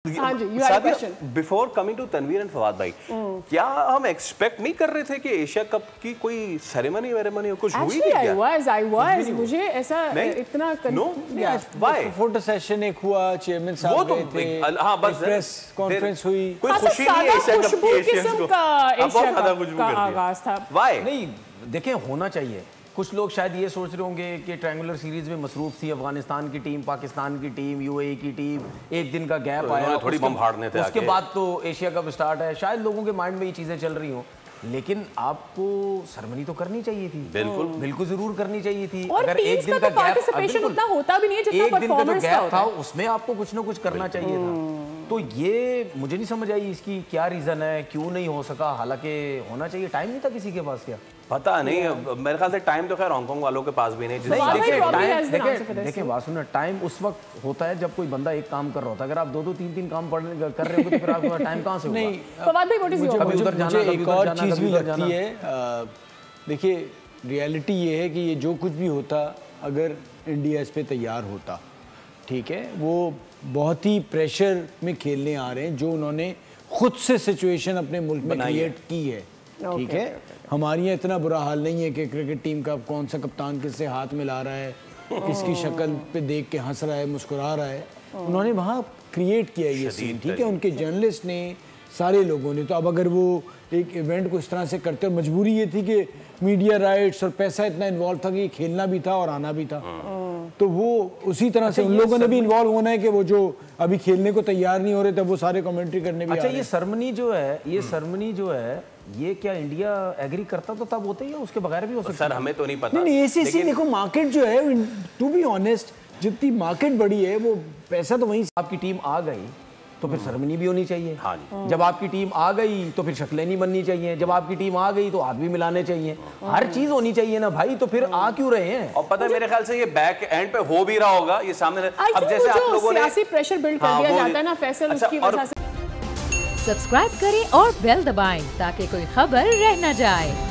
हाँ जी, you had a question. Before coming to Tanveer and Fawad भाई, क्या हम एक्सपेक्ट नहीं कर रहे थे कि एशिया कप की कोई सेरेमनी वेरेमनी कुछ हुई थी क्या? I was. मुझे ऐसा इतना फोटो सेशन एक हुआ, चेयरमैन साहब गए थे, हाँ बस प्रेस कॉन्फ्रेंस हुई, कोई खुशी नहीं है एशिया कप की एशियंस को, एशिया कप का आगाज था। Why? नहीं देखें, होना चाहिए। कुछ लोग शायद ये सोच रहे होंगे कि ट्रायंगुलर सीरीज में मसरूफ थी अफगानिस्तान की टीम, पाकिस्तान की टीम, यूएई की टीम, एक दिन का गैप आया, थोड़ी बम फाड़ने थे, उसके बाद तो एशिया कप स्टार्ट है। शायद लोगों के माइंड में ये चीजें चल रही हों, लेकिन आपको सेरेमनी तो करनी चाहिए थी, बिल्कुल जरूर करनी चाहिए थी। अगर एक दिन का गैप उतना होता भी नहीं है जितना परफॉर्मेंस का होता था, उसमें आपको कुछ ना कुछ करना चाहिए था। तो ये मुझे नहीं समझ आई इसकी क्या रीजन है, क्यों नहीं हो सका। हालांकि होना चाहिए, टाइम नहीं था किसी के पास। क्या पता नहीं, मेरे ख्याल से टाइम तो खैर हांगकांग वालों के पास भी नहीं। देखिए बात सुनो, टाइम उस वक्त होता है जब कोई बंदा एक काम कर रहा होता है। अगर आप दो तीन काम कर रहे हो तो फिर आपको टाइम कहाँ से होगा? मुझे एक और चीज़ भी लगती है, देखिए रियलिटी ये है कि ये जो कुछ भी होता, अगर इंडिया इस पे तैयार होता, ठीक है, वो बहुत ही प्रेशर में खेलने आ रहे हैं, जो उन्होंने खुद से सिचुएशन अपने मुल्क में क्रिएट की है, ठीक है। हमारे यहाँ इतना बुरा हाल नहीं है कि क्रिकेट टीम का कौन सा कप्तान किससे हाथ मिला रहा है, किसकी शक्ल पे देख के हंस रहा है, मुस्कुरा रहा है। उन्होंने वहाँ क्रिएट किया ये सीन, ठीक है, उनके जर्नलिस्ट ने, सारे लोगों ने। तो अब अगर वो एक इवेंट को इस तरह से करते, और मजबूरी ये थी कि मीडिया राइट्स और पैसा इतना इन्वॉल्व था कि खेलना भी था और आना भी था, तो वो उसी तरह से उन लोगों ने भी इन्वॉल्व होना है कि वो जो अभी खेलने को तैयार नहीं हो रहे थे वो सारे कमेंट्री करने भी। अच्छा, ये सेरेमनी जो है, ये क्या इंडिया एग्री करता तो तब होता ही है, उसके बगैर भी हो सकता है? सर हमें तो नहीं पता। नहीं, ऐसी देखो मार्केट जो है, टू बी ऑनेस्ट, जितनी मार्केट बड़ी है वो पैसा तो वहीं। आपकी टीम आ गई तो फिर सेरेमनी भी होनी चाहिए। हाँ जी। जब आपकी टीम आ गई तो फिर शक्लें नहीं बननी चाहिए। जब आपकी टीम आ गई तो हाथ भी मिलाने चाहिए, हर चीज होनी चाहिए ना भाई। तो फिर आ क्यों रहे हैं? और पता है मेरे ख्याल से ये बैक एंड पे हो भी रहा होगा, ये सामने। अब जैसे आप लोगों ने सियासी प्रेशर बिल्ड कर दिया जाता है ना फैसल, उसकी वजह से। सब्सक्राइब करें और बेल दबाएं ताकि कोई खबर रह न जाए।